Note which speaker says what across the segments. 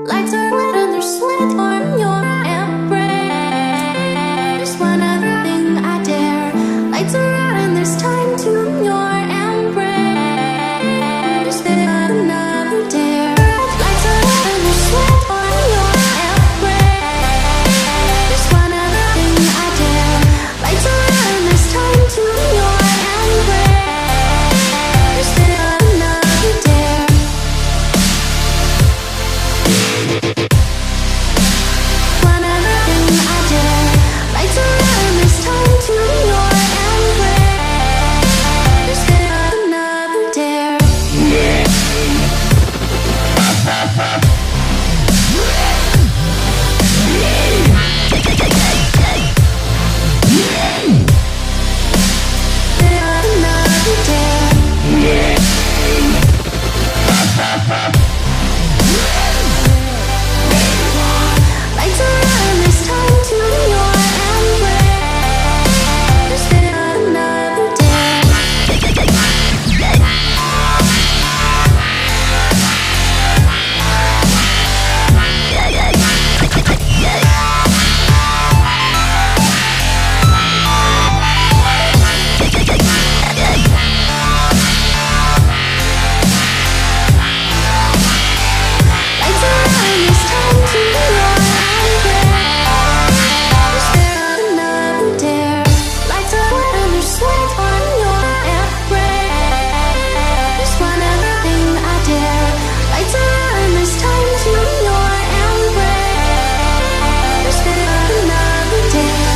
Speaker 1: Lights are lit and they're sweet on your embrace. One other thing I dare. Lights are out and there's time to your embrace. Then another dare. Lights are lit and they're sweet on your embrace. One other thing I dare. Lights are out and there's time to your embrace. Then another dare. One other thing I dare. Lights are out and there's time to your embrace. Then another dare. Lights are out and there's time to your embrace. Then another dare. Lights are out and there's time to your embrace. Then another dare. Lights are lit and they're sweet on your embrace. One other thing I dare. Lights are out and there's time to your embrace. Then another dare.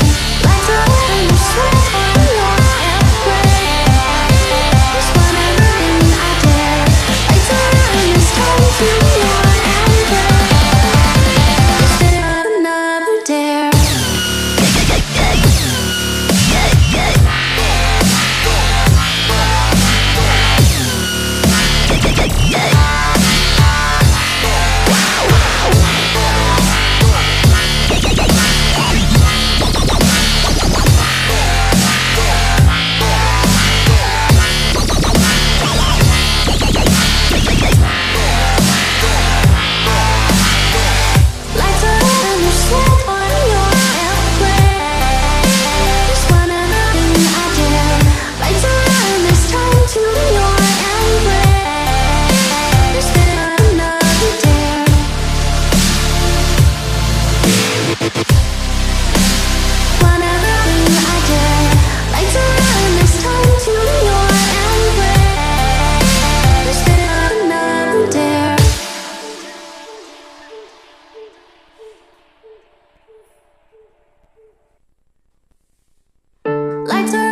Speaker 1: Lights are lit and they're sweet on your embrace. One other thing I dare. Lights are out and there's time to your embrace. Then another dare. Lights are out and they're sweet on your embrace. One other thing I dare. Lights are out and there's time to your embrace. Then another dare. One other thing I dare. Lights are out and there's time to your embrace. Then another dare. Lights are